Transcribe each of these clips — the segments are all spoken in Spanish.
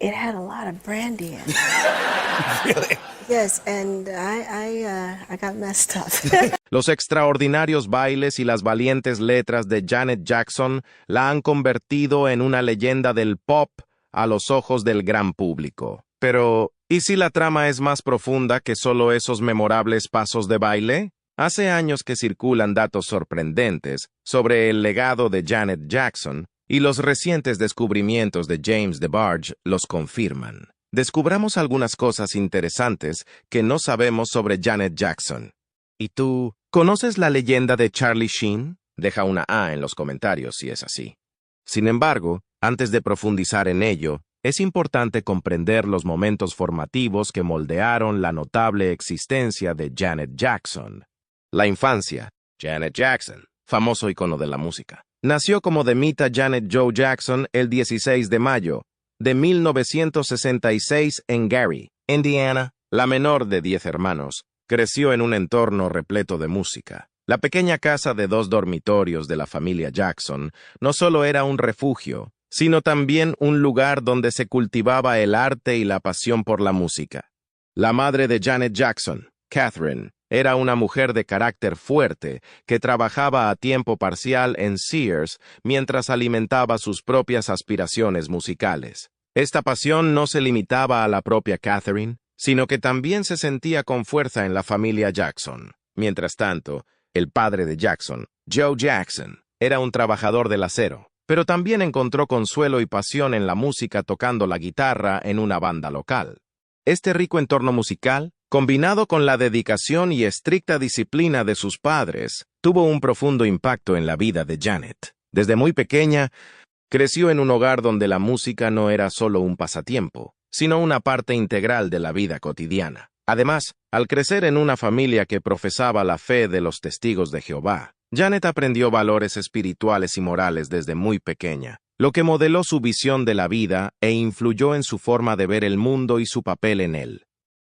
It had a lot of brandy in it. Really? Yes, and I got messed up. Los extraordinarios bailes y las valientes letras de Janet Jackson la han convertido en una leyenda del pop a los ojos del gran público. Pero, ¿y si la trama es más profunda que solo esos memorables pasos de baile? Hace años que circulan datos sorprendentes sobre el legado de Janet Jackson, y los recientes descubrimientos de James DeBarge los confirman. Descubramos algunas cosas interesantes que no sabemos sobre Janet Jackson. ¿Y tú, conoces la leyenda de Charlie Sheen? Deja una A en los comentarios si es así. Sin embargo, antes de profundizar en ello, es importante comprender los momentos formativos que moldearon la notable existencia de Janet Jackson. La infancia. Janet Jackson, famoso icono de la música. Nació como Demita Janet Joe Jackson el 16 de mayo de 1966 en Gary, Indiana. La menor de 10 hermanos, creció en un entorno repleto de música. La pequeña casa de 2 dormitorios de la familia Jackson no solo era un refugio, sino también un lugar donde se cultivaba el arte y la pasión por la música. La madre de Janet Jackson, Catherine, era una mujer de carácter fuerte que trabajaba a tiempo parcial en Sears mientras alimentaba sus propias aspiraciones musicales. Esta pasión no se limitaba a la propia Catherine, sino que también se sentía con fuerza en la familia Jackson. Mientras tanto, el padre de Jackson, Joe Jackson, era un trabajador del acero, pero también encontró consuelo y pasión en la música tocando la guitarra en una banda local. Este rico entorno musical, combinado con la dedicación y estricta disciplina de sus padres, tuvo un profundo impacto en la vida de Janet. Desde muy pequeña, creció en un hogar donde la música no era solo un pasatiempo, sino una parte integral de la vida cotidiana. Además, al crecer en una familia que profesaba la fe de los testigos de Jehová, Janet aprendió valores espirituales y morales desde muy pequeña, lo que modeló su visión de la vida e influyó en su forma de ver el mundo y su papel en él.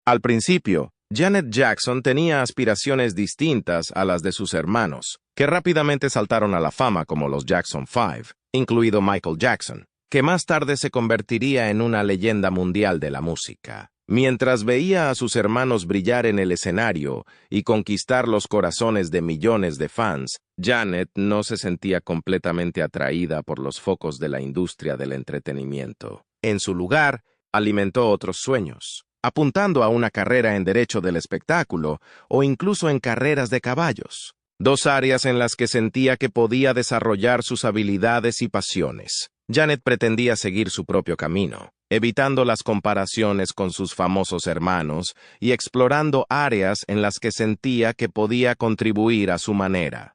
Al principio, Janet Jackson tenía aspiraciones distintas a las de sus hermanos, que rápidamente saltaron a la fama como los Jackson 5, incluido Michael Jackson, que más tarde se convertiría en una leyenda mundial de la música. Mientras veía a sus hermanos brillar en el escenario y conquistar los corazones de millones de fans, Janet no se sentía completamente atraída por los focos de la industria del entretenimiento. En su lugar, alimentó otros sueños, apuntando a una carrera en derecho del espectáculo o incluso en carreras de caballos, 2 áreas en las que sentía que podía desarrollar sus habilidades y pasiones. Janet pretendía seguir su propio camino, evitando las comparaciones con sus famosos hermanos y explorando áreas en las que sentía que podía contribuir a su manera.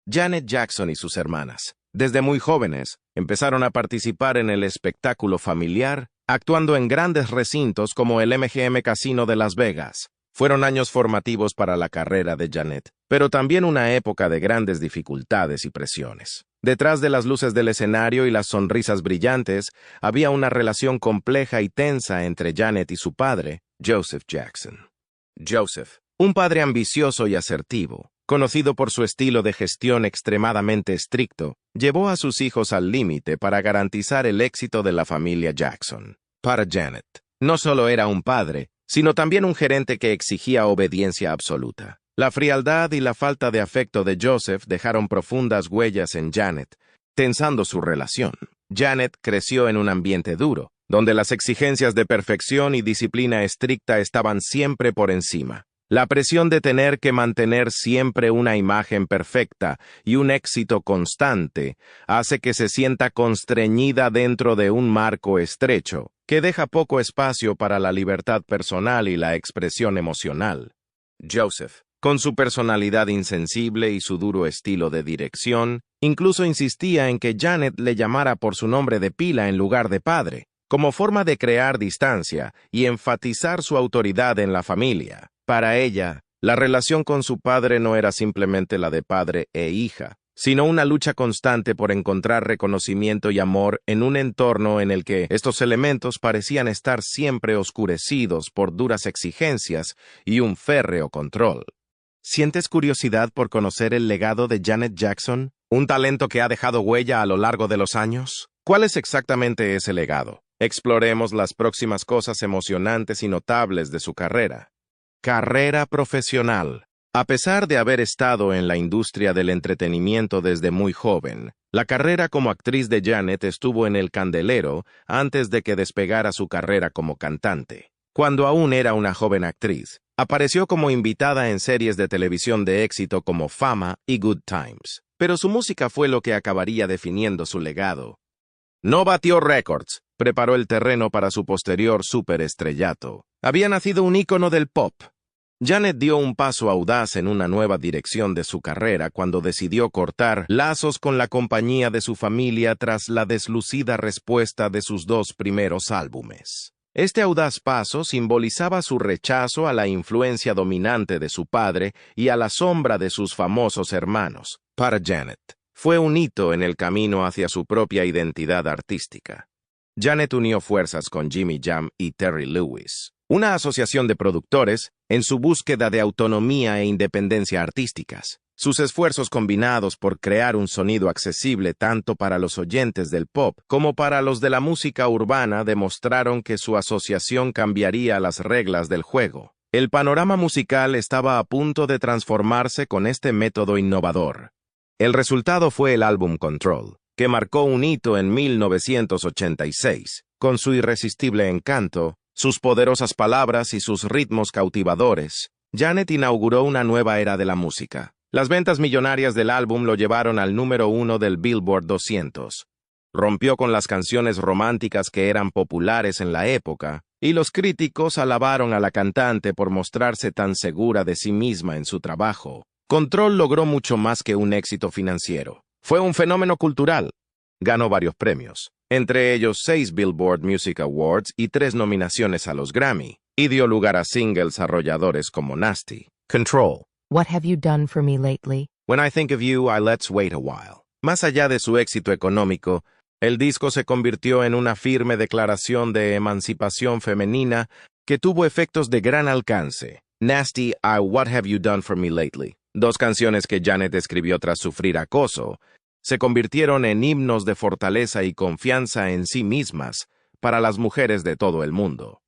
Janet Jackson y sus hermanas, desde muy jóvenes, empezaron a participar en el espectáculo familiar, actuando en grandes recintos como el MGM Casino de Las Vegas. Fueron años formativos para la carrera de Janet, pero también una época de grandes dificultades y presiones. Detrás de las luces del escenario y las sonrisas brillantes, había una relación compleja y tensa entre Janet y su padre, Joseph Jackson. Joseph, un padre ambicioso y asertivo, conocido por su estilo de gestión extremadamente estricto, llevó a sus hijos al límite para garantizar el éxito de la familia Jackson. Para Janet, no solo era un padre, sino también un gerente que exigía obediencia absoluta. La frialdad y la falta de afecto de Joseph dejaron profundas huellas en Janet, tensando su relación. Janet creció en un ambiente duro, donde las exigencias de perfección y disciplina estricta estaban siempre por encima. La presión de tener que mantener siempre una imagen perfecta y un éxito constante hace que se sienta constreñida dentro de un marco estrecho, que deja poco espacio para la libertad personal y la expresión emocional. Joseph, con su personalidad insensible y su duro estilo de dirección, incluso insistía en que Janet le llamara por su nombre de pila en lugar de padre, como forma de crear distancia y enfatizar su autoridad en la familia. Para ella, la relación con su padre no era simplemente la de padre e hija, sino una lucha constante por encontrar reconocimiento y amor en un entorno en el que estos elementos parecían estar siempre oscurecidos por duras exigencias y un férreo control. ¿Sientes curiosidad por conocer el legado de Janet Jackson? ¿Un talento que ha dejado huella a lo largo de los años? ¿Cuál es exactamente ese legado? exploremos las próximas cosas emocionantes y notables de su carrera. Carrera profesional. A pesar de haber estado en la industria del entretenimiento desde muy joven, la carrera como actriz de Janet estuvo en el candelero antes de que despegara su carrera como cantante. Cuando aún era una joven actriz, apareció como invitada en series de televisión de éxito como Fama y Good Times, pero su música fue lo que acabaría definiendo su legado. No batió récords, preparó el terreno para su posterior superestrellato. Había nacido un ícono del pop. Janet dio un paso audaz en una nueva dirección de su carrera cuando decidió cortar lazos con la compañía de su familia tras la deslucida respuesta de sus dos primeros álbumes. Este audaz paso simbolizaba su rechazo a la influencia dominante de su padre y a la sombra de sus famosos hermanos. Para Janet, fue un hito en el camino hacia su propia identidad artística. Janet unió fuerzas con Jimmy Jam y Terry Lewis, una asociación de productores, en su búsqueda de autonomía e independencia artísticas. Sus esfuerzos combinados por crear un sonido accesible tanto para los oyentes del pop como para los de la música urbana demostraron que su asociación cambiaría las reglas del juego. El panorama musical estaba a punto de transformarse con este método innovador. El resultado fue el álbum Control, que marcó un hito en 1986, con su irresistible encanto, sus poderosas palabras y sus ritmos cautivadores. Janet inauguró una nueva era de la música. Las ventas millonarias del álbum lo llevaron al número 1 del Billboard 200. Rompió con las canciones románticas que eran populares en la época, y los críticos alabaron a la cantante por mostrarse tan segura de sí misma en su trabajo. Control logró mucho más que un éxito financiero. Fue un fenómeno cultural. Ganó varios premios, entre ellos 6 Billboard Music Awards y 3 nominaciones a los Grammy, y dio lugar a singles arrolladores como Nasty, Control, What have you done for me lately? When I Think of You, Let's Wait a While. Más allá de su éxito económico, el disco se convirtió en una firme declaración de emancipación femenina que tuvo efectos de gran alcance. Nasty y What Have You Done for Me Lately, 2 canciones que Janet escribió tras sufrir acoso, se convirtieron en himnos de fortaleza y confianza en sí mismas para las mujeres de todo el mundo.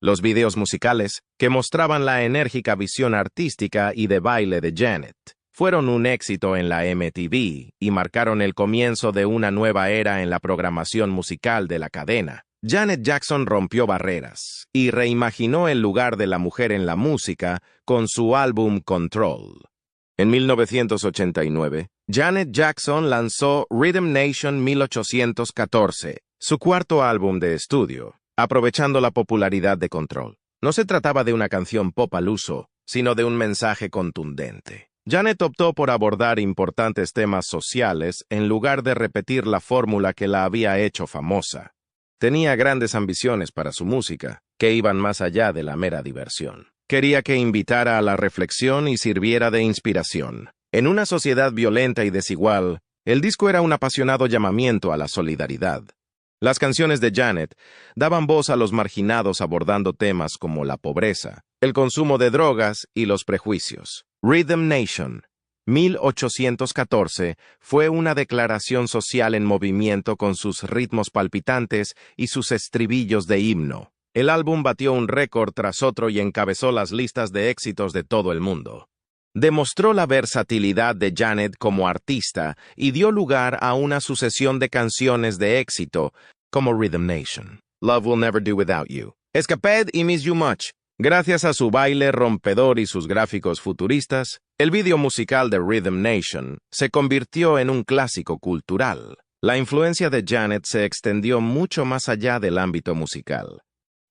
Los videos musicales, que mostraban la enérgica visión artística y de baile de Janet, fueron un éxito en la MTV y marcaron el comienzo de una nueva era en la programación musical de la cadena. Janet Jackson rompió barreras y reimaginó el lugar de la mujer en la música con su álbum Control. En 1989, Janet Jackson lanzó Rhythm Nation 1814, su cuarto álbum de estudio, aprovechando la popularidad de Control. No se trataba de una canción pop al uso, sino de un mensaje contundente. Janet optó por abordar importantes temas sociales en lugar de repetir la fórmula que la había hecho famosa. Tenía grandes ambiciones para su música, que iban más allá de la mera diversión. Quería que invitara a la reflexión y sirviera de inspiración. En una sociedad violenta y desigual, el disco era un apasionado llamamiento a la solidaridad. Las canciones de Janet daban voz a los marginados abordando temas como la pobreza, el consumo de drogas y los prejuicios. Rhythm Nation 1814 fue una declaración social en movimiento con sus ritmos palpitantes y sus estribillos de himno. El álbum batió un récord tras otro y encabezó las listas de éxitos de todo el mundo. Demostró la versatilidad de Janet como artista y dio lugar a una sucesión de canciones de éxito, como Rhythm Nation, Love Will Never Do Without You, Escapade y Miss You Much. Gracias a su baile rompedor y sus gráficos futuristas, el video musical de Rhythm Nation se convirtió en un clásico cultural. La influencia de Janet se extendió mucho más allá del ámbito musical.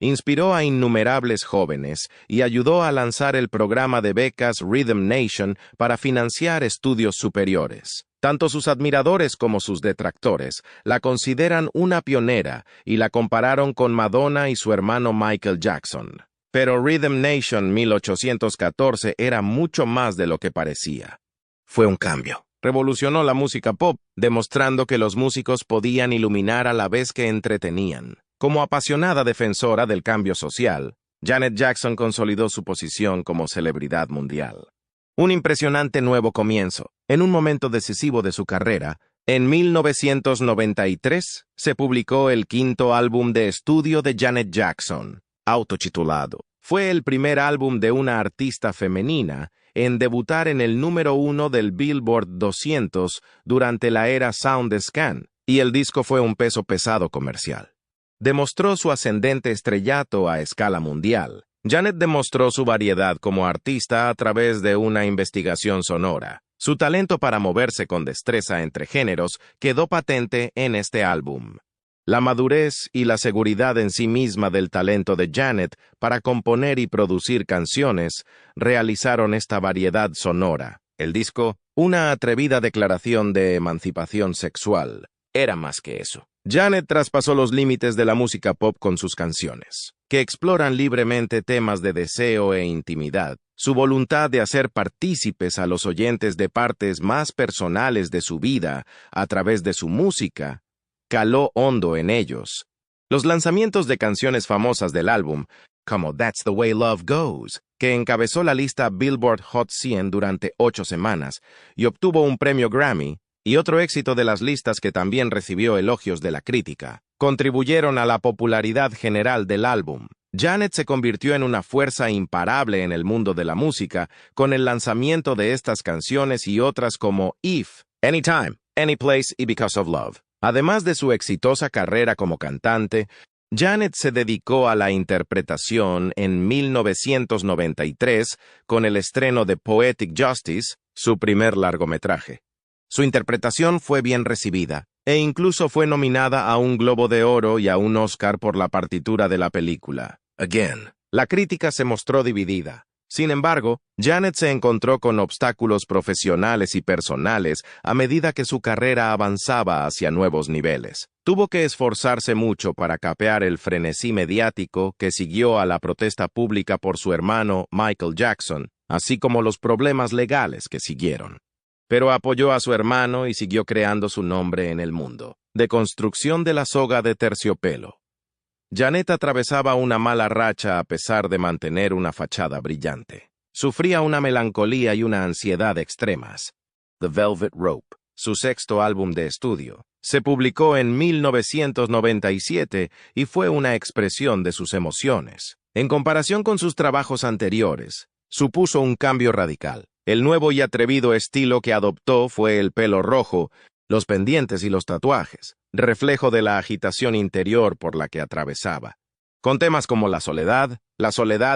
Inspiró a innumerables jóvenes y ayudó a lanzar el programa de becas Rhythm Nation para financiar estudios superiores. Tanto sus admiradores como sus detractores la consideran una pionera y la compararon con Madonna y su hermano Michael Jackson. Pero Rhythm Nation 1814 era mucho más de lo que parecía. Fue un cambio. Revolucionó la música pop, demostrando que los músicos podían iluminar a la vez que entretenían. Como apasionada defensora del cambio social, Janet Jackson consolidó su posición como celebridad mundial. Un impresionante nuevo comienzo. En un momento decisivo de su carrera, En 1993 se publicó el quinto álbum de estudio de Janet Jackson, autotitulado. Fue el primer álbum de una artista femenina en debutar en el número 1 del Billboard 200 durante la era SoundScan, y el disco fue un peso pesado comercial. Demostró su ascendente estrellato a escala mundial. Janet demostró su variedad como artista a través de una investigación sonora. Su talento para moverse con destreza entre géneros quedó patente en este álbum. La madurez y la seguridad en sí misma del talento de Janet para componer y producir canciones realizaron esta variedad sonora. El disco, una atrevida declaración de emancipación sexual, era más que eso. Janet traspasó los límites de la música pop con sus canciones, que exploran libremente temas de deseo e intimidad. Su voluntad de hacer partícipes a los oyentes de partes más personales de su vida a través de su música caló hondo en ellos. Los lanzamientos de canciones famosas del álbum, como That's the Way Love Goes, que encabezó la lista Billboard Hot 100 durante 8 semanas y obtuvo un premio Grammy, y otro éxito de las listas que también recibió elogios de la crítica, contribuyeron a la popularidad general del álbum. Janet se convirtió en una fuerza imparable en el mundo de la música con el lanzamiento de estas canciones y otras como If, Anytime, Anyplace y Because of Love. Además de su exitosa carrera como cantante, Janet se dedicó a la interpretación en 1993 con el estreno de Poetic Justice, su primer largometraje. Su interpretación fue bien recibida, e incluso fue nominada a un Globo de Oro y a un Oscar por la partitura de la película. Again. La crítica se mostró dividida. Sin embargo, Janet se encontró con obstáculos profesionales y personales a medida que su carrera avanzaba hacia nuevos niveles. Tuvo que esforzarse mucho para capear el frenesí mediático que siguió a la protesta pública por su hermano Michael Jackson, así como los problemas legales que siguieron. Pero apoyó a su hermano y siguió creando su nombre en el mundo. Deconstrucción de la soga de terciopelo. Janet atravesaba una mala racha a pesar de mantener una fachada brillante. Sufría una melancolía y una ansiedad extremas. The Velvet Rope, su sexto álbum de estudio, se publicó en 1997 y fue una expresión de sus emociones. En comparación con sus trabajos anteriores, supuso un cambio radical. El nuevo y atrevido estilo que adoptó fue el pelo rojo, los pendientes y los tatuajes, reflejo de la agitación interior por la que atravesaba. Con temas como la soledad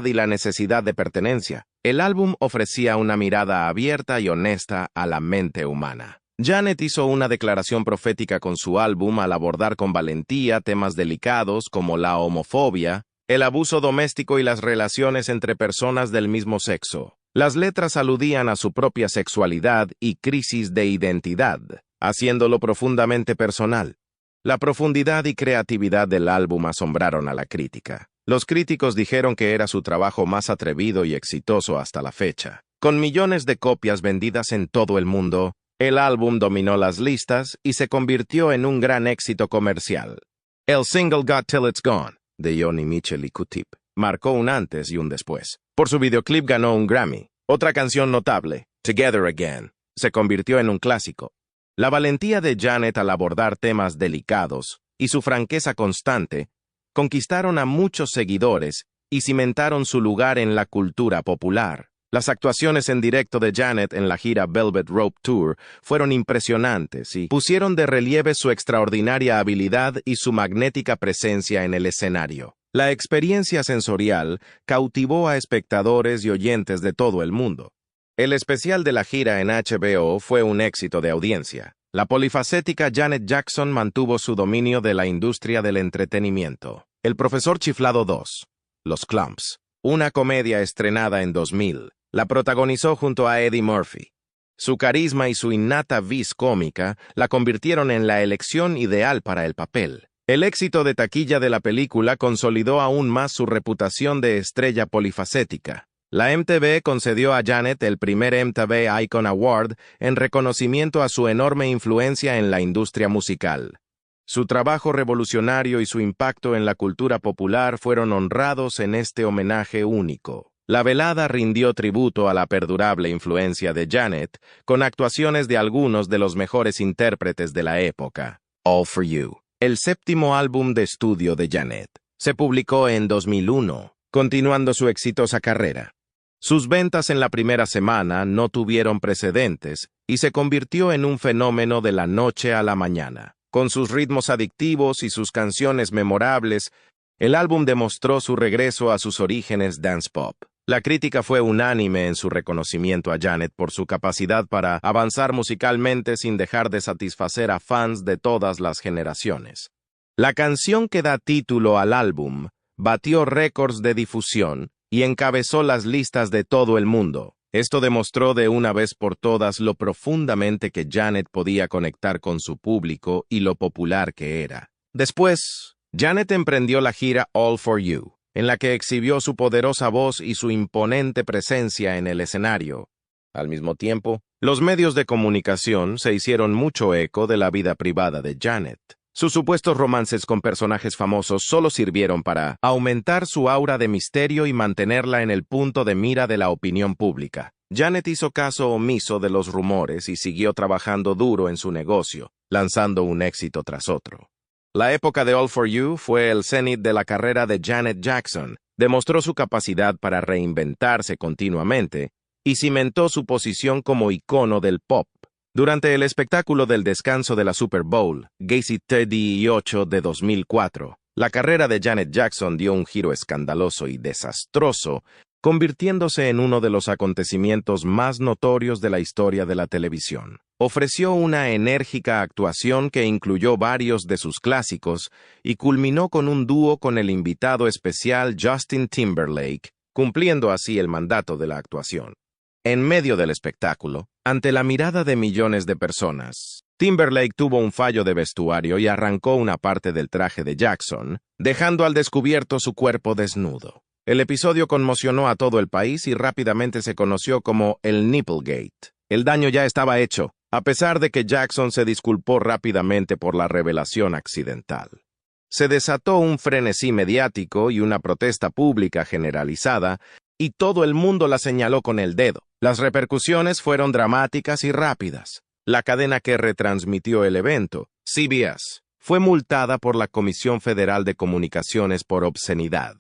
y la necesidad de pertenencia, el álbum ofrecía una mirada abierta y honesta a la mente humana. Janet hizo una declaración profética con su álbum al abordar con valentía temas delicados como la homofobia, el abuso doméstico y las relaciones entre personas del mismo sexo. Las letras aludían a su propia sexualidad y crisis de identidad, haciéndolo profundamente personal. La profundidad y creatividad del álbum asombraron a la crítica. Los críticos dijeron que era su trabajo más atrevido y exitoso hasta la fecha. Con millones de copias vendidas en todo el mundo, el álbum dominó las listas y se convirtió en un gran éxito comercial. El single Got Till It's Gone, de Joni Mitchell y Q-Tip, marcó un antes y un después. Por su videoclip ganó un Grammy. Otra canción notable, Together Again, se convirtió en un clásico. La valentía de Janet al abordar temas delicados y su franqueza constante conquistaron a muchos seguidores y cimentaron su lugar en la cultura popular. Las actuaciones en directo de Janet en la gira Velvet Rope Tour fueron impresionantes y pusieron de relieve su extraordinaria habilidad y su magnética presencia en el escenario. La experiencia sensorial cautivó a espectadores y oyentes de todo el mundo. El especial de la gira en HBO fue un éxito de audiencia. La polifacética Janet Jackson mantuvo su dominio de la industria del entretenimiento. El profesor chiflado 2, Los Clumps, una comedia estrenada en 2000, la protagonizó junto a Eddie Murphy. Su carisma y su innata vis cómica la convirtieron en la elección ideal para el papel. El éxito de taquilla de la película consolidó aún más su reputación de estrella polifacética. La MTV concedió a Janet el primer MTV Icon Award en reconocimiento a su enorme influencia en la industria musical. Su trabajo revolucionario y su impacto en la cultura popular fueron honrados en este homenaje único. La velada rindió tributo a la perdurable influencia de Janet, con actuaciones de algunos de los mejores intérpretes de la época. All for You, el séptimo álbum de estudio de Janet, se publicó en 2001, continuando su exitosa carrera. Sus ventas en la primera semana no tuvieron precedentes y se convirtió en un fenómeno de la noche a la mañana. Con sus ritmos adictivos y sus canciones memorables, el álbum demostró su regreso a sus orígenes dance pop. La crítica fue unánime en su reconocimiento a Janet por su capacidad para avanzar musicalmente sin dejar de satisfacer a fans de todas las generaciones. La canción que da título al álbum batió récords de difusión y encabezó las listas de todo el mundo. Esto demostró de una vez por todas lo profundamente que Janet podía conectar con su público y lo popular que era. Después, Janet emprendió la gira All for You, en la que exhibió su poderosa voz y su imponente presencia en el escenario. Al mismo tiempo, los medios de comunicación se hicieron mucho eco de la vida privada de Janet. Sus supuestos romances con personajes famosos solo sirvieron para aumentar su aura de misterio y mantenerla en el punto de mira de la opinión pública. Janet hizo caso omiso de los rumores y siguió trabajando duro en su negocio, lanzando un éxito tras otro. La época de All for You fue el cenit de la carrera de Janet Jackson. Demostró su capacidad para reinventarse continuamente y cimentó su posición como icono del pop. Durante el espectáculo del descanso de la Super Bowl, Gacy 38 de 2004, la carrera de Janet Jackson dio un giro escandaloso y desastroso, convirtiéndose en uno de los acontecimientos más notorios de la historia de la televisión. Ofreció una enérgica actuación que incluyó varios de sus clásicos y culminó con un dúo con el invitado especial Justin Timberlake, cumpliendo así el mandato de la actuación. En medio del espectáculo, ante la mirada de millones de personas, Timberlake tuvo un fallo de vestuario y arrancó una parte del traje de Jackson, dejando al descubierto su cuerpo desnudo. El episodio conmocionó a todo el país y rápidamente se conoció como el Nipplegate. El daño ya estaba hecho, a pesar de que Jackson se disculpó rápidamente por la revelación accidental. Se desató un frenesí mediático y una protesta pública generalizada, y todo el mundo la señaló con el dedo. Las repercusiones fueron dramáticas y rápidas. La cadena que retransmitió el evento, CBS, fue multada por la Comisión Federal de Comunicaciones por obscenidad.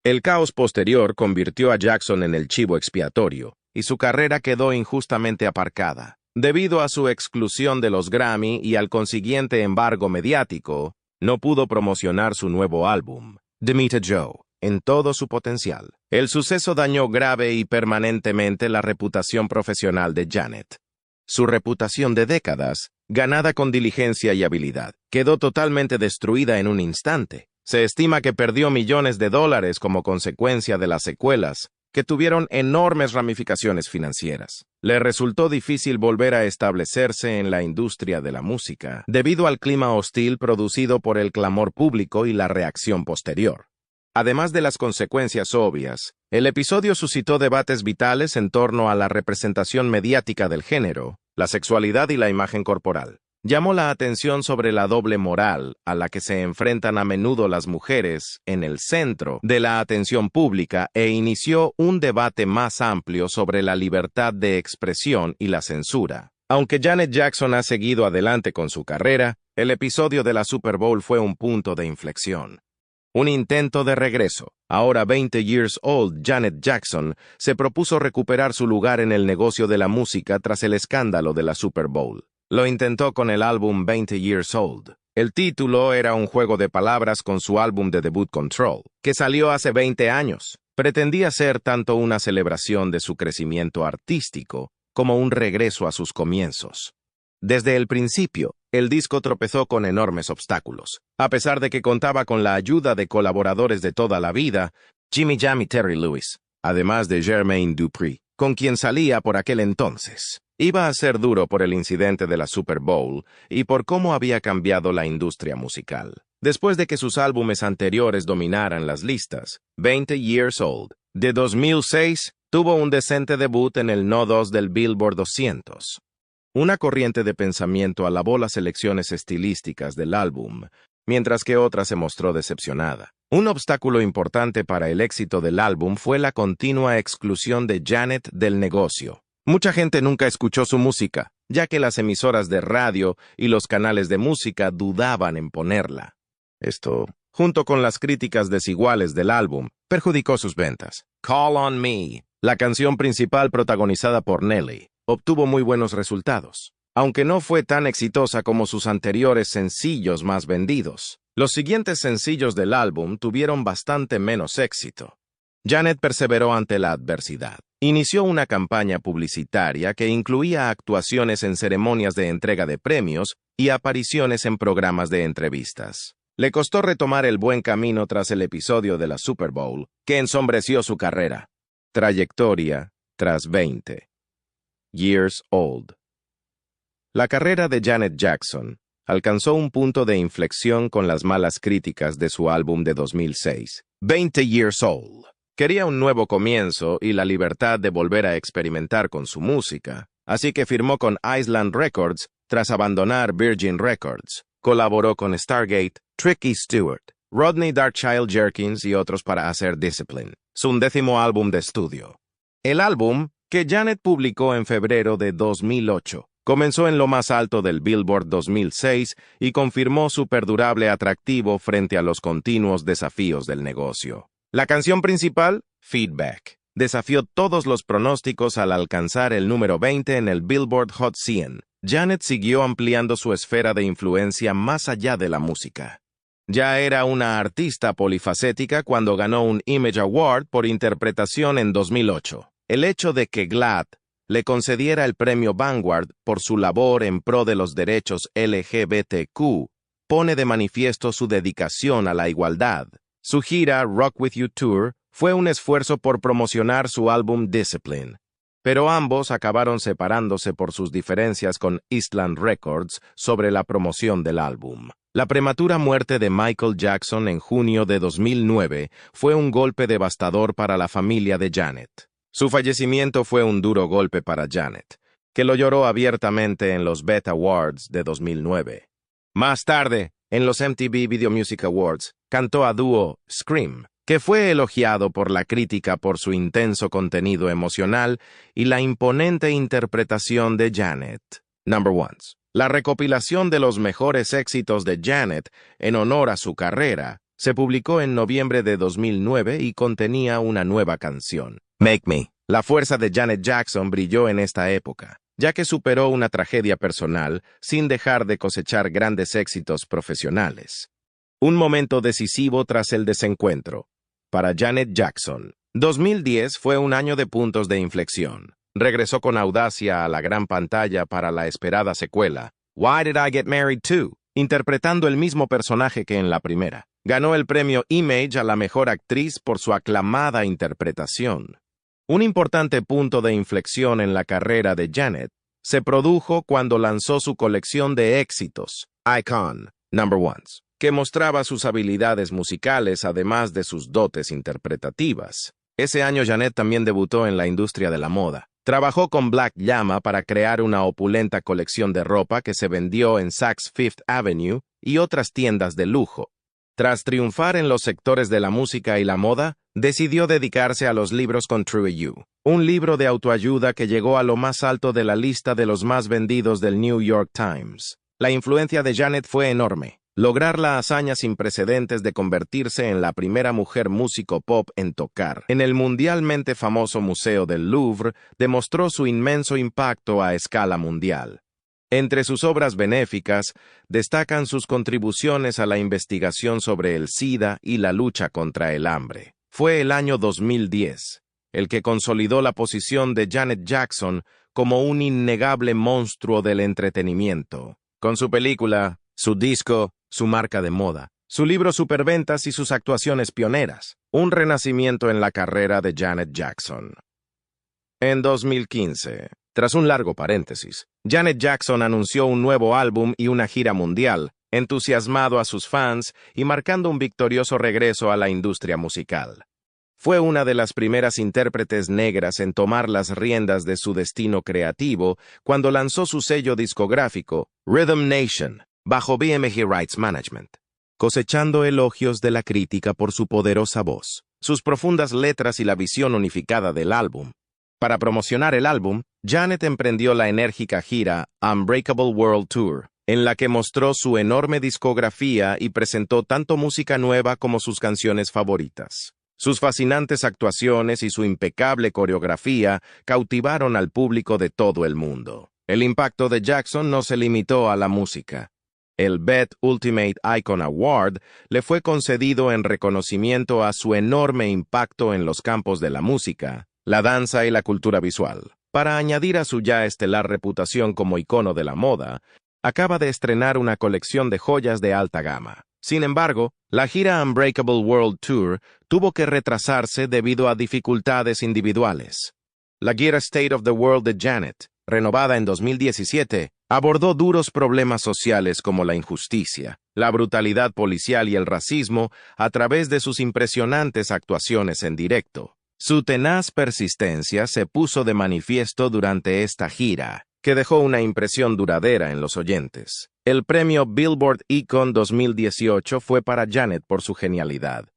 El caos posterior convirtió a Jackson en el chivo expiatorio, y su carrera quedó injustamente aparcada. Debido a su exclusión de los Grammy y al consiguiente embargo mediático, no pudo promocionar su nuevo álbum, Demita Joe, en todo su potencial. El suceso dañó grave y permanentemente la reputación profesional de Janet. Su reputación de décadas, ganada con diligencia y habilidad, quedó totalmente destruida en un instante. Se estima que perdió millones de dólares como consecuencia de las secuelas, que tuvieron enormes ramificaciones financieras. Le resultó difícil volver a establecerse en la industria de la música, debido al clima hostil producido por el clamor público y la reacción posterior. Además de las consecuencias obvias, el episodio suscitó debates vitales en torno a la representación mediática del género, la sexualidad y la imagen corporal. Llamó la atención sobre la doble moral a la que se enfrentan a menudo las mujeres en el centro de la atención pública e inició un debate más amplio sobre la libertad de expresión y la censura. Aunque Janet Jackson ha seguido adelante con su carrera, el episodio de la Super Bowl fue un punto de inflexión. Un intento de regreso. Ahora 20 years old, Janet Jackson se propuso recuperar su lugar en el negocio de la música tras el escándalo de la Super Bowl. Lo intentó con el álbum 20 Years Old. El título era un juego de palabras con su álbum de debut Control, que salió hace 20 años. Pretendía ser tanto una celebración de su crecimiento artístico como un regreso a sus comienzos. Desde el principio, el disco tropezó con enormes obstáculos. A pesar de que contaba con la ayuda de colaboradores de toda la vida, Jimmy Jam y Terry Lewis, además de Jermaine Dupri, con quien salía por aquel entonces. Iba a ser duro por el incidente de la Super Bowl y por cómo había cambiado la industria musical. Después de que sus álbumes anteriores dominaran las listas, 20 Years Old, de 2006, tuvo un decente debut en el No. 2 del Billboard 200. Una corriente de pensamiento alabó las elecciones estilísticas del álbum, mientras que otra se mostró decepcionada. Un obstáculo importante para el éxito del álbum fue la continua exclusión de Janet del negocio. Mucha gente nunca escuchó su música, ya que las emisoras de radio y los canales de música dudaban en ponerla. Esto, junto con las críticas desiguales del álbum, perjudicó sus ventas. Call on Me, la canción principal protagonizada por Nelly, obtuvo muy buenos resultados, aunque no fue tan exitosa como sus anteriores sencillos más vendidos. Los siguientes sencillos del álbum tuvieron bastante menos éxito. Janet perseveró ante la adversidad. Inició una campaña publicitaria que incluía actuaciones en ceremonias de entrega de premios y apariciones en programas de entrevistas. Le costó retomar el buen camino tras el episodio de la Super Bowl, que ensombreció su carrera. Trayectoria tras 20 Years Old. La carrera de Janet Jackson alcanzó un punto de inflexión con las malas críticas de su álbum de 2006, 20 Years Old. Quería un nuevo comienzo y la libertad de volver a experimentar con su música, así que firmó con Island Records tras abandonar Virgin Records. Colaboró con Stargate, Tricky Stewart, Rodney Darkchild Jerkins y otros para hacer Discipline, su 11º álbum de estudio. El álbum, que Janet publicó en febrero de 2008, comenzó en lo más alto del Billboard 2006 y confirmó su perdurable atractivo frente a los continuos desafíos del negocio. La canción principal, Feedback, desafió todos los pronósticos al alcanzar el número 20 en el Billboard Hot 100. Janet siguió ampliando su esfera de influencia más allá de la música. Ya era una artista polifacética cuando ganó un Image Award por interpretación en 2008. El hecho de que GLAAD le concediera el premio Vanguard por su labor en pro de los derechos LGBTQ pone de manifiesto su dedicación a la igualdad. Su gira Rock With You Tour fue un esfuerzo por promocionar su álbum Discipline, pero ambos acabaron separándose por sus diferencias con Island Records sobre la promoción del álbum. La prematura muerte de Michael Jackson en junio de 2009 fue un golpe devastador para la familia de Janet. Su fallecimiento fue un duro golpe para Janet, que lo lloró abiertamente en los BET Awards de 2009. Más tarde, en los MTV Video Music Awards, cantó a dúo Scream, que fue elogiado por la crítica por su intenso contenido emocional y la imponente interpretación de Janet. Number Ones. La recopilación de los mejores éxitos de Janet en honor a su carrera se publicó en noviembre de 2009 y contenía una nueva canción, Make Me. La fuerza de Janet Jackson brilló en esta época, ya que superó una tragedia personal sin dejar de cosechar grandes éxitos profesionales. Un momento decisivo tras el desencuentro. Para Janet Jackson, 2010 fue un año de puntos de inflexión. Regresó con audacia a la gran pantalla para la esperada secuela, Why Did I Get Married To?, interpretando el mismo personaje que en la primera. Ganó el premio Image a la mejor actriz por su aclamada interpretación. Un importante punto de inflexión en la carrera de Janet se produjo cuando lanzó su colección de éxitos, Icon, Number Ones, que mostraba sus habilidades musicales además de sus dotes interpretativas. Ese año Janet también debutó en la industria de la moda. Trabajó con Black Llama para crear una opulenta colección de ropa que se vendió en Saks Fifth Avenue y otras tiendas de lujo. Tras triunfar en los sectores de la música y la moda, decidió dedicarse a los libros con True You, un libro de autoayuda que llegó a lo más alto de la lista de los más vendidos del New York Times. La influencia de Janet fue enorme. Lograr la hazaña sin precedentes de convertirse en la primera mujer músico pop en tocar en el mundialmente famoso Museo del Louvre demostró su inmenso impacto a escala mundial. Entre sus obras benéficas, destacan sus contribuciones a la investigación sobre el SIDA y la lucha contra el hambre. Fue el año 2010, el que consolidó la posición de Janet Jackson como un innegable monstruo del entretenimiento. Con su película, su disco, su marca de moda, su libro superventas y sus actuaciones pioneras. Un renacimiento en la carrera de Janet Jackson. En 2015, tras un largo paréntesis, Janet Jackson anunció un nuevo álbum y una gira mundial, entusiasmado a sus fans y marcando un victorioso regreso a la industria musical. Fue una de las primeras intérpretes negras en tomar las riendas de su destino creativo cuando lanzó su sello discográfico, Rhythm Nation, bajo BMG Rights Management. cosechando elogios de la crítica por su poderosa voz, sus profundas letras y la visión unificada del álbum. Para promocionar el álbum, Janet emprendió la enérgica gira Unbreakable World Tour, en la que mostró su enorme discografía y presentó tanto música nueva como sus canciones favoritas. Sus fascinantes actuaciones y su impecable coreografía cautivaron al público de todo el mundo. El impacto de Jackson no se limitó a la música. El BET Ultimate Icon Award le fue concedido en reconocimiento a su enorme impacto en los campos de la música, la danza y la cultura visual. Para añadir a su ya estelar reputación como icono de la moda, acaba de estrenar una colección de joyas de alta gama. Sin embargo, la gira Unbreakable World Tour tuvo que retrasarse debido a dificultades individuales. La gira State of the World de Janet, renovada en 2017, abordó duros problemas sociales como la injusticia, la brutalidad policial y el racismo a través de sus impresionantes actuaciones en directo. Su tenaz persistencia se puso de manifiesto durante esta gira, que dejó una impresión duradera en los oyentes. El premio Billboard Icon 2018 fue para Janet por su genialidad.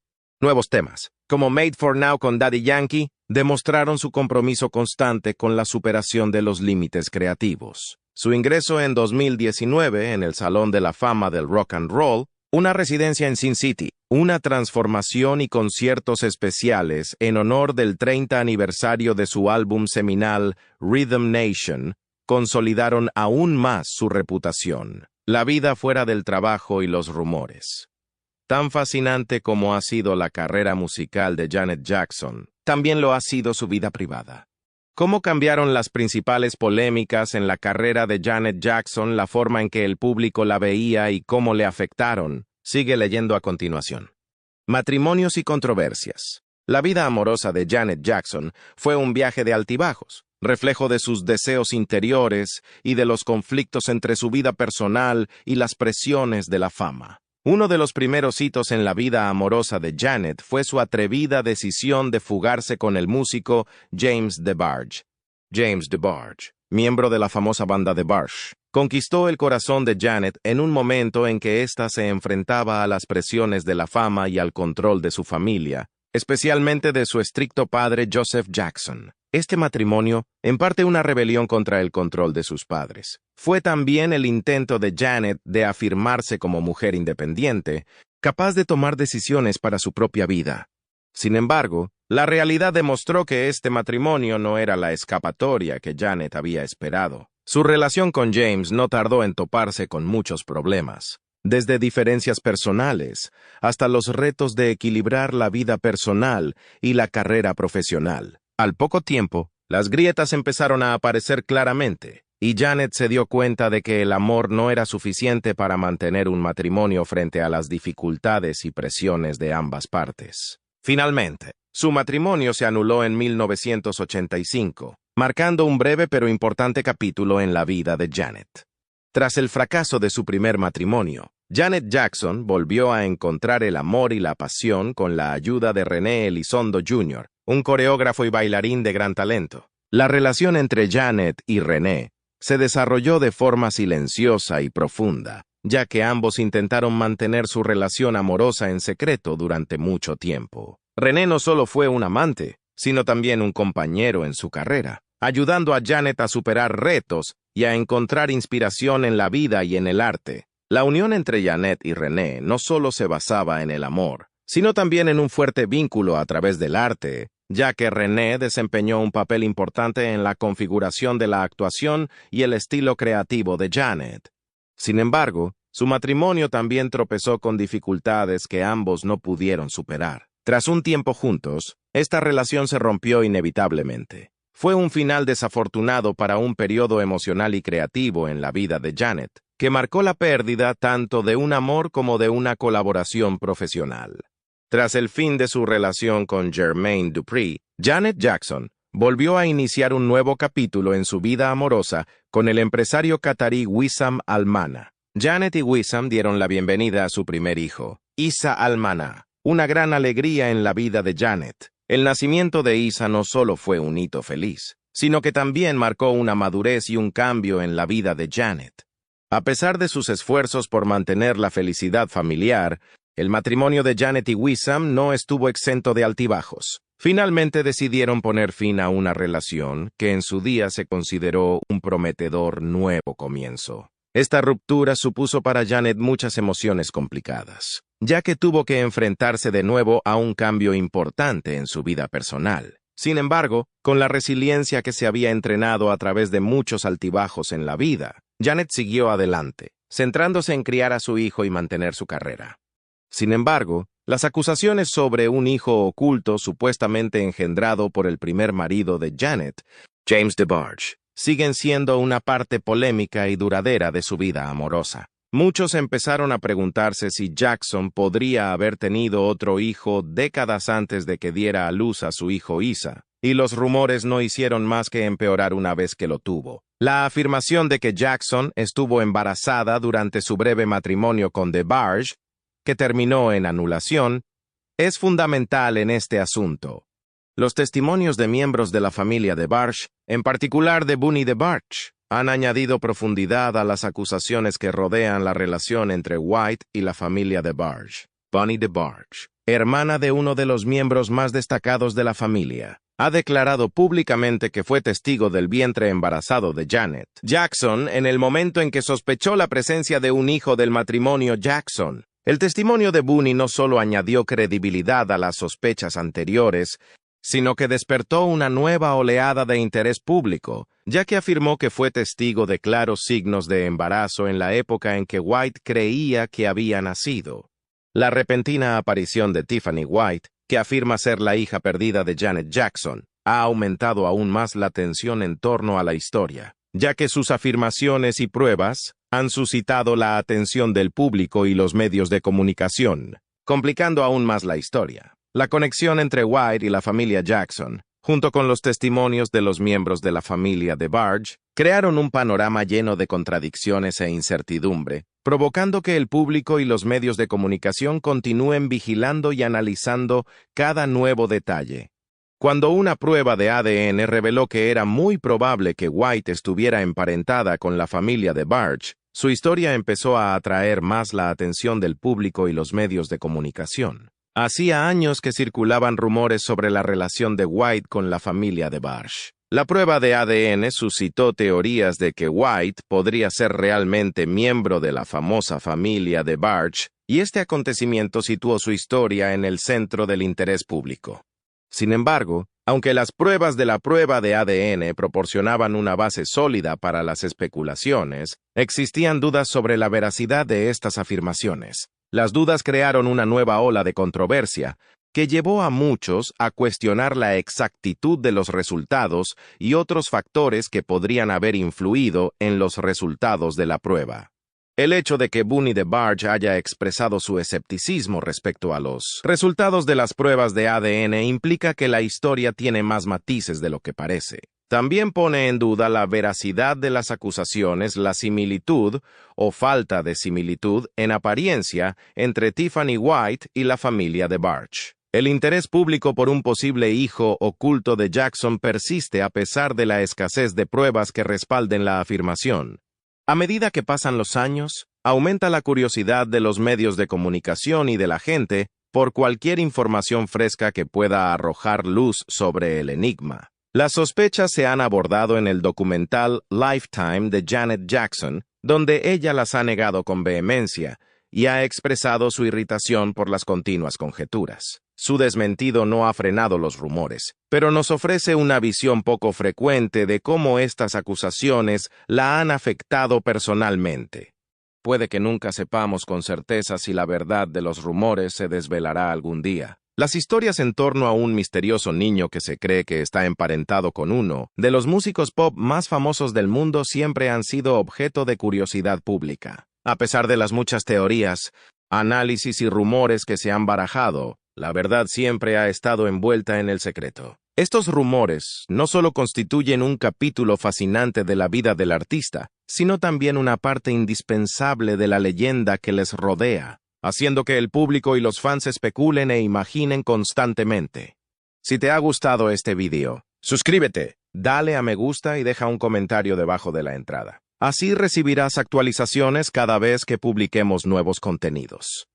Nuevos temas, como Made for Now con Daddy Yankee, demostraron su compromiso constante con la superación de los límites creativos. Su ingreso en 2019 en el Salón de la Fama del Rock and Roll, una residencia en Sin City, una transformación y conciertos especiales en honor del 30 aniversario de su álbum seminal Rhythm Nation, consolidaron aún más su reputación. La vida fuera del trabajo y los rumores. Tan fascinante como ha sido la carrera musical de Janet Jackson, también lo ha sido su vida privada. ¿Cómo cambiaron las principales polémicas en la carrera de Janet Jackson, la forma en que el público la veía y cómo le afectaron? Sigue leyendo a continuación. Matrimonios y controversias. La vida amorosa de Janet Jackson fue un viaje de altibajos, reflejo de sus deseos interiores y de los conflictos entre su vida personal y las presiones de la fama. Uno de los primeros hitos en la vida amorosa de Janet fue su atrevida decisión de fugarse con el músico James DeBarge. James DeBarge, miembro de la famosa banda DeBarge, conquistó el corazón de Janet en un momento en que ésta se enfrentaba a las presiones de la fama y al control de su familia, especialmente de su estricto padre Joseph Jackson. Este matrimonio, en parte una rebelión contra el control de sus padres, fue también el intento de Janet de afirmarse como mujer independiente, capaz de tomar decisiones para su propia vida. Sin embargo, la realidad demostró que este matrimonio no era la escapatoria que Janet había esperado. Su relación con James no tardó en toparse con muchos problemas, desde diferencias personales hasta los retos de equilibrar la vida personal y la carrera profesional. Al poco tiempo, las grietas empezaron a aparecer claramente, y Janet se dio cuenta de que el amor no era suficiente para mantener un matrimonio frente a las dificultades y presiones de ambas partes. Finalmente, su matrimonio se anuló en 1985, marcando un breve pero importante capítulo en la vida de Janet. Tras el fracaso de su primer matrimonio, Janet Jackson volvió a encontrar el amor y la pasión con la ayuda de René Elizondo Jr., un coreógrafo y bailarín de gran talento. La relación entre Janet y René se desarrolló de forma silenciosa y profunda, ya que ambos intentaron mantener su relación amorosa en secreto durante mucho tiempo. René no solo fue un amante, sino también un compañero en su carrera, ayudando a Janet a superar retos y a encontrar inspiración en la vida y en el arte. La unión entre Janet y René no solo se basaba en el amor, sino también en un fuerte vínculo a través del arte, ya que René desempeñó un papel importante en la configuración de la actuación y el estilo creativo de Janet. Sin embargo, su matrimonio también tropezó con dificultades que ambos no pudieron superar. Tras un tiempo juntos, esta relación se rompió inevitablemente. Fue un final desafortunado para un periodo emocional y creativo en la vida de Janet, que marcó la pérdida tanto de un amor como de una colaboración profesional. Tras el fin de su relación con Jermaine Dupri, Janet Jackson volvió a iniciar un nuevo capítulo en su vida amorosa con el empresario catarí Wissam Al-Mana. Janet y Wissam dieron la bienvenida a su primer hijo, Issa Al-Mana, una gran alegría en la vida de Janet. El nacimiento de Issa no solo fue un hito feliz, sino que también marcó una madurez y un cambio en la vida de Janet. A pesar de sus esfuerzos por mantener la felicidad familiar, el matrimonio de Janet y Wissam no estuvo exento de altibajos. Finalmente decidieron poner fin a una relación que en su día se consideró un prometedor nuevo comienzo. Esta ruptura supuso para Janet muchas emociones complicadas, ya que tuvo que enfrentarse de nuevo a un cambio importante en su vida personal. Sin embargo, con la resiliencia que se había entrenado a través de muchos altibajos en la vida, Janet siguió adelante, centrándose en criar a su hijo y mantener su carrera. Sin embargo, las acusaciones sobre un hijo oculto supuestamente engendrado por el primer marido de Janet, James DeBarge, siguen siendo una parte polémica y duradera de su vida amorosa. Muchos empezaron a preguntarse si Jackson podría haber tenido otro hijo décadas antes de que diera a luz a su hijo Isa, y los rumores no hicieron más que empeorar una vez que lo tuvo. La afirmación de que Jackson estuvo embarazada durante su breve matrimonio con DeBarge, que terminó en anulación, es fundamental en este asunto. Los testimonios de miembros de la familia DeBarge, en particular de Bunny DeBarge, han añadido profundidad a las acusaciones que rodean la relación entre White y la familia DeBarge. Bunny DeBarge, hermana de uno de los miembros más destacados de la familia, ha declarado públicamente que fue testigo del vientre embarazado de Janet Jackson en el momento en que sospechó la presencia de un hijo del matrimonio Jackson. El testimonio de Bunny no solo añadió credibilidad a las sospechas anteriores, sino que despertó una nueva oleada de interés público, ya que afirmó que fue testigo de claros signos de embarazo en la época en que White creía que había nacido. La repentina aparición de Tiffany White, que afirma ser la hija perdida de Janet Jackson, ha aumentado aún más la tensión en torno a la historia, ya que sus afirmaciones y pruebas han suscitado la atención del público y los medios de comunicación, complicando aún más la historia. La conexión entre White y la familia Jackson, junto con los testimonios de los miembros de la familia DeBarge, crearon un panorama lleno de contradicciones e incertidumbre, provocando que el público y los medios de comunicación continúen vigilando y analizando cada nuevo detalle. Cuando una prueba de ADN reveló que era muy probable que White estuviera emparentada con la familia DeBarge, su historia empezó a atraer más la atención del público y los medios de comunicación. Hacía años que circulaban rumores sobre la relación de White con la familia DeBarge. La prueba de ADN suscitó teorías de que White podría ser realmente miembro de la famosa familia DeBarge, y este acontecimiento situó su historia en el centro del interés público. Sin embargo, aunque las pruebas de la prueba de ADN proporcionaban una base sólida para las especulaciones, existían dudas sobre la veracidad de estas afirmaciones. Las dudas crearon una nueva ola de controversia que llevó a muchos a cuestionar la exactitud de los resultados y otros factores que podrían haber influido en los resultados de la prueba. El hecho de que Bunny DeBarge haya expresado su escepticismo respecto a los resultados de las pruebas de ADN implica que la historia tiene más matices de lo que parece. También pone en duda la veracidad de las acusaciones, la similitud o falta de similitud en apariencia entre Tiffany White y la familia DeBarge. El interés público por un posible hijo oculto de Jackson persiste a pesar de la escasez de pruebas que respalden la afirmación. A medida que pasan los años, aumenta la curiosidad de los medios de comunicación y de la gente por cualquier información fresca que pueda arrojar luz sobre el enigma. Las sospechas se han abordado en el documental Lifetime de Janet Jackson, donde ella las ha negado con vehemencia y ha expresado su irritación por las continuas conjeturas. Su desmentido no ha frenado los rumores, pero nos ofrece una visión poco frecuente de cómo estas acusaciones la han afectado personalmente. Puede que nunca sepamos con certeza si la verdad de los rumores se desvelará algún día. Las historias en torno a un misterioso niño que se cree que está emparentado con uno de los músicos pop más famosos del mundo siempre han sido objeto de curiosidad pública. A pesar de las muchas teorías, análisis y rumores que se han barajado, la verdad siempre ha estado envuelta en el secreto. Estos rumores no solo constituyen un capítulo fascinante de la vida del artista, sino también una parte indispensable de la leyenda que les rodea, haciendo que el público y los fans especulen e imaginen constantemente. Si te ha gustado este video, suscríbete, dale a me gusta y deja un comentario debajo de la entrada. Así recibirás actualizaciones cada vez que publiquemos nuevos contenidos.